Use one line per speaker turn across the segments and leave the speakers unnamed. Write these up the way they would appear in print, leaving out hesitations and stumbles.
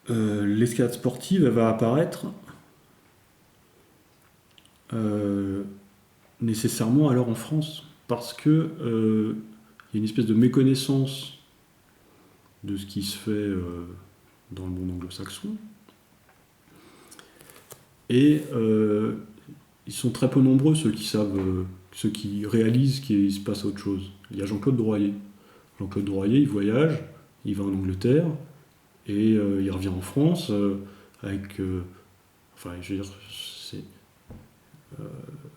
L'escalade sportive, elle va apparaître euh, nécessairement alors en France, parce que il y a une espèce de méconnaissance de ce qui se fait dans le monde anglo-saxon, et ils sont très peu nombreux ceux qui savent, ceux qui réalisent qu'il se passe autre chose. Il y a Jean-Claude Droyer. Jean-Claude Droyer, il voyage, il va en Angleterre, et il revient en France avec... enfin, je veux dire,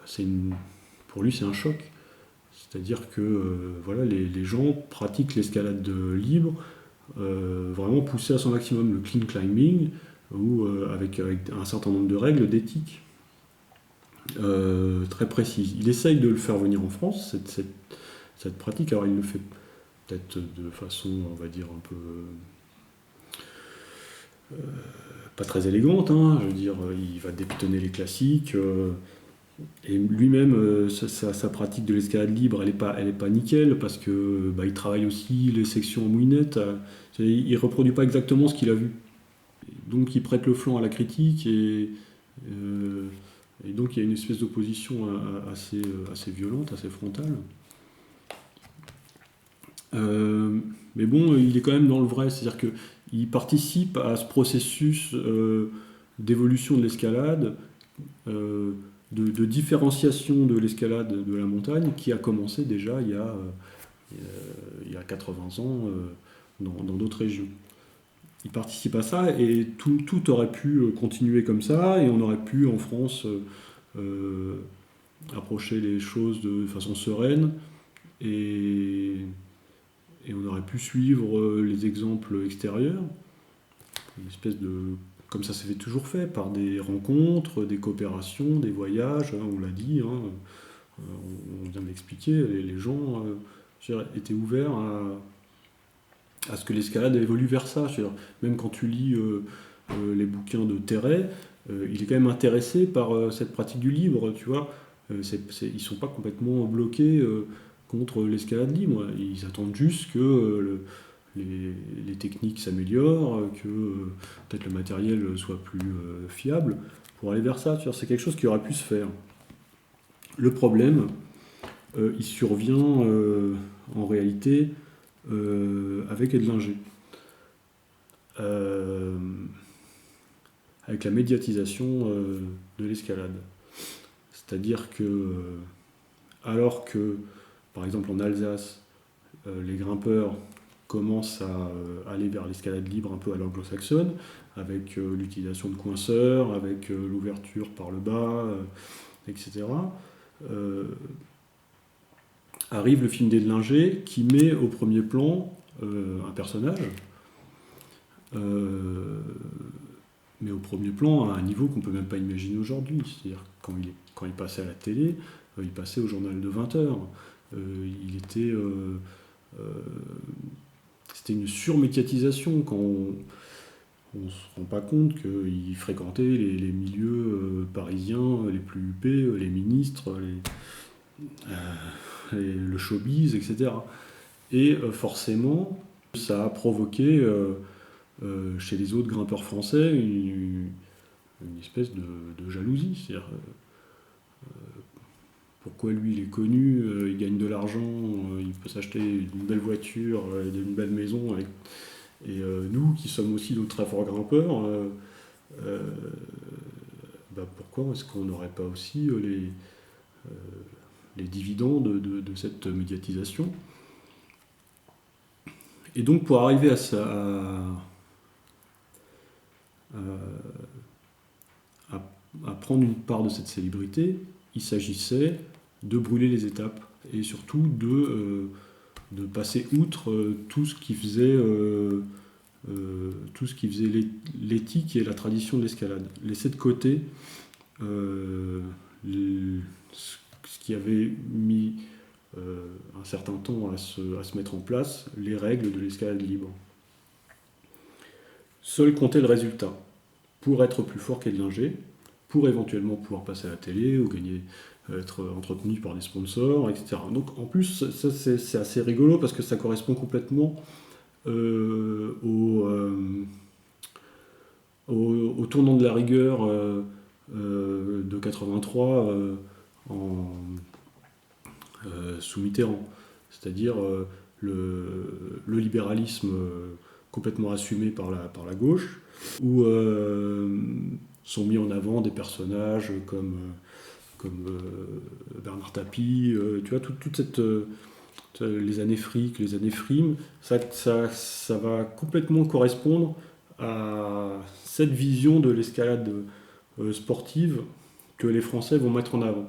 c'est une, pour lui, c'est un choc. C'est-à-dire que voilà, les gens pratiquent l'escalade libre, vraiment poussée à son maximum, le clean climbing, ou avec un certain nombre de règles d'éthique très précises. Il essaye de le faire venir en France, cette pratique. Alors il le fait peut-être de façon, on va dire, un peu pas très élégante, hein. Je veux dire, il va dépitonner les classiques. Et lui-même, sa pratique de l'escalade libre, elle est pas nickel parce que bah, il travaille aussi les sections en moulinette. Il reproduit pas exactement ce qu'il a vu. Donc il prête le flanc à la critique euh, et donc il y a une espèce d'opposition assez violente, assez frontale. Euh, mais bon, il est quand même dans le vrai, c'est-à-dire qu'il participe à ce processus d'évolution de l'escalade, euh, de différenciation de l'escalade de la montagne qui a commencé déjà il y a 80 ans dans d'autres régions. Il participe à ça et tout aurait pu continuer comme ça et on aurait pu en France euh, approcher les choses de façon sereine et, et on aurait pu suivre les exemples extérieurs, une espèce de comme ça s'est toujours fait, par des rencontres, des coopérations, des voyages, hein, on l'a dit, hein, on vient de l'expliquer, les gens étaient ouverts à ce que l'escalade évolue vers ça. Même quand tu lis les bouquins de Terray, il est quand même intéressé par cette pratique du libre, tu vois. Ils ne sont pas complètement bloqués contre l'escalade libre. Ils attendent juste que les techniques s'améliorent, que peut-être le matériel soit plus fiable pour aller vers ça. C'est quelque chose qui aurait pu se faire. Le problème, il survient en réalité avec Edlinger. Euh, avec la médiatisation de l'escalade. C'est-à-dire que, alors que, par exemple en Alsace, les grimpeurs commencent à aller vers l'escalade libre un peu à l'anglo-saxonne, avec l'utilisation de coinceurs, avec l'ouverture par le bas, etc. euh, Arrive le film d'Edlinger qui met au premier plan un personnage, euh, mais au premier plan à un niveau qu'on ne peut même pas imaginer aujourd'hui. C'est-à-dire quand il passait à la télé, il passait au journal de 20 heures. Il était, euh, c'était une surmédiatisation quand on ne se rend pas compte qu'il fréquentait les milieux parisiens les plus huppés, les ministres, le showbiz, etc. Et forcément, ça a provoqué chez les autres grimpeurs français une espèce de jalousie. C'est-à-dire, pourquoi lui il est connu, il gagne de l'argent, il peut s'acheter une belle voiture, une belle maison, et nous qui sommes aussi de très forts grimpeurs, euh, bah pourquoi est-ce qu'on n'aurait pas aussi les dividendes de cette médiatisation. Et donc pour arriver à, à prendre une part de cette célébrité, il s'agissait de brûler les étapes et surtout de passer outre tout ce qui faisait l'éthique et la tradition de l'escalade. Laisser de côté euh, ce qui avait mis un certain temps à se mettre en place, les règles de l'escalade libre. Seul comptait le résultat pour être plus fort qu'Edlinger, pour éventuellement pouvoir passer à la télé ou gagner, être entretenu par des sponsors, etc. Donc en plus, ça c'est assez rigolo parce que ça correspond complètement euh, au, euh, au tournant de la rigueur de 83 en, sous Mitterrand. C'est-à-dire le libéralisme complètement assumé par la gauche, où sont mis en avant des personnages comme Bernard Tapie, tu vois, toute cette, les années fric, les années frimes, ça va complètement correspondre à cette vision de l'escalade sportive que les Français vont mettre en avant.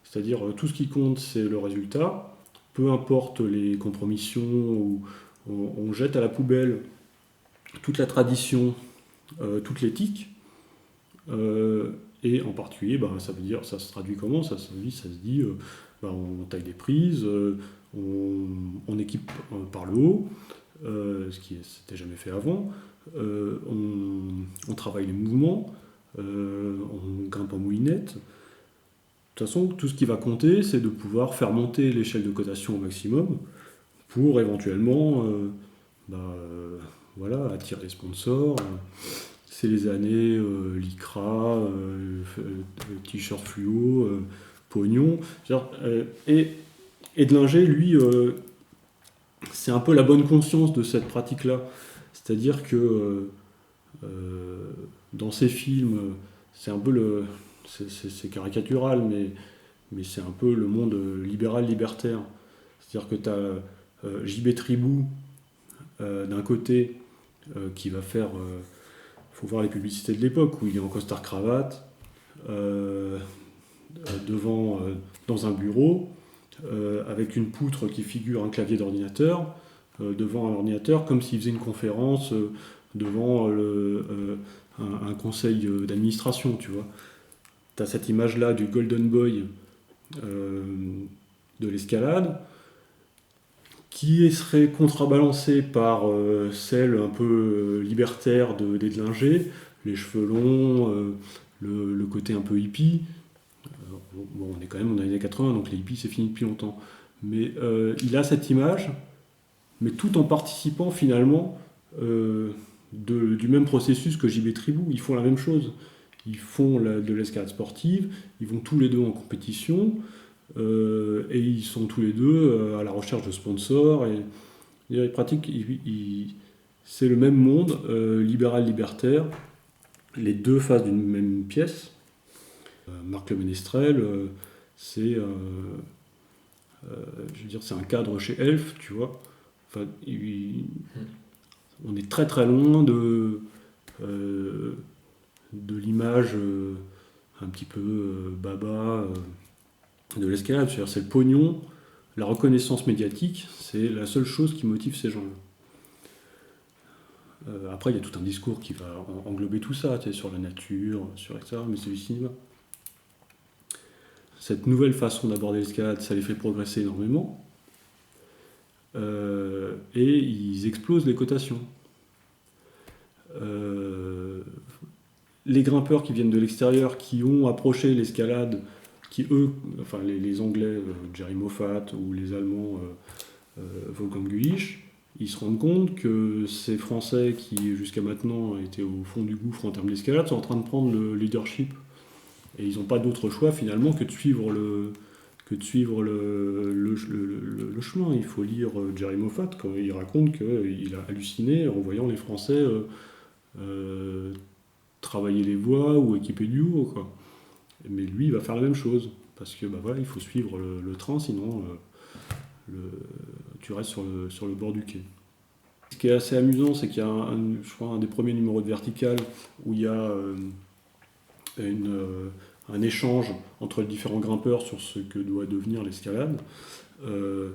C'est-à-dire tout ce qui compte, c'est le résultat, peu importe les compromissions, ou on jette à la poubelle toute la tradition, toute l'éthique, et en particulier, ça veut dire, ça se traduit comment? Ça se dit, on taille des prises, on équipe par le haut, ce qui n'était jamais fait avant, on travaille les mouvements, on grimpe en moulinette. De toute façon, tout ce qui va compter, c'est de pouvoir faire monter l'échelle de cotation au maximum pour éventuellement voilà, attirer les sponsors. C'est les années Lycra, t-shirt fluo, pognon. Edlinger, lui, c'est un peu la bonne conscience de cette pratique-là. C'est-à-dire que dans ses films, c'est un peu c'est caricatural, mais c'est un peu le monde libéral-libertaire. C'est-à-dire que tu as JB Tribou d'un côté qui va faire. Faut voir les publicités de l'époque où il est en costard-cravate, dans un bureau, avec une poutre qui figure un clavier d'ordinateur, devant un ordinateur, comme s'il faisait une conférence devant un conseil d'administration, tu vois. Tu as cette image-là du Golden Boy de l'escalade, qui serait contrebalancée par celle un peu libertaire d'Edlinger, les cheveux longs, le côté un peu hippie. Bon, on est quand même dans les années 80, donc les hippies c'est fini depuis longtemps. Mais il a cette image, mais tout en participant finalement du même processus que JB Tribou. Ils font la même chose. Ils font de l'escalade sportive, ils vont tous les deux en compétition, et ils sont tous les deux à la recherche de sponsors. Et ils pratiquent, c'est le même monde, libéral-libertaire, les deux faces d'une même pièce. Marc Le Ménestrel, c'est je veux dire, c'est un cadre chez Elf, tu vois. Enfin, on est très très loin de l'image un petit peu baba de l'escalade. C'est-à-dire, c'est le pognon, la reconnaissance médiatique, c'est la seule chose qui motive ces gens-là. Après, il y a tout un discours qui va englober tout ça, sur la nature, sur etc., mais c'est du cinéma. Cette nouvelle façon d'aborder l'escalade, ça les fait progresser énormément. Et ils explosent les cotations. Les grimpeurs qui viennent de l'extérieur, qui ont approché l'escalade, qui eux, enfin les Anglais, Jerry Moffat, ou les Allemands, Wolfgang Gülich, ils se rendent compte que ces Français qui jusqu'à maintenant étaient au fond du gouffre en termes d'escalade sont en train de prendre le leadership. Et ils n'ont pas d'autre choix finalement que de suivre le chemin. Il faut lire Jerry Moffat quand il raconte qu'il a halluciné en voyant les Français travailler les voies ou équiper du haut, quoi. Mais lui, il va faire la même chose. Parce que voilà, il faut suivre le train, sinon tu restes sur le bord du quai. Ce qui est assez amusant, c'est qu'il y a je crois, un des premiers numéros de Vertical où il y a un échange entre les différents grimpeurs sur ce que doit devenir l'escalade. Le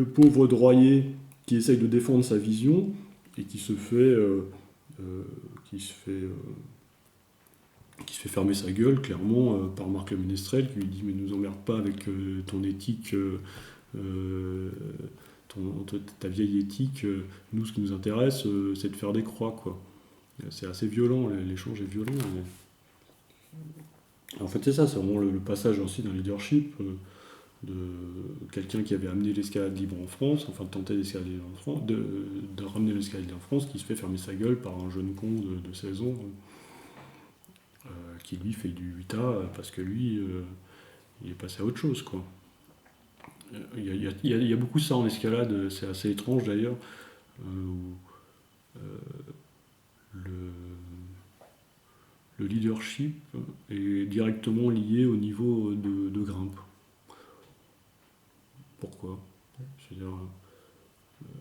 pauvre Droyer qui essaye de défendre sa vision et qui se fait fermer sa gueule clairement par Marc Le Ménestrel, qui lui dit mais nous emmerde pas avec ton éthique, ta vieille éthique. Nous, ce qui nous intéresse, c'est de faire des croix, quoi. C'est assez violent, l'échange est violent. En fait, c'est ça, c'est vraiment le passage aussi d'un leadership de quelqu'un qui avait amené l'escalade libre en France, enfin de tenter l'escalade libre en France, de ramener l'escalade libre en France, qui se fait fermer sa gueule par un jeune con de 16 ans, qui lui fait du 8A parce que lui, il est passé à autre chose, quoi. Il y a beaucoup ça en escalade, c'est assez étrange d'ailleurs, où le, le leadership est directement lié au niveau de grimpe. Pourquoi? C'est-à-dire,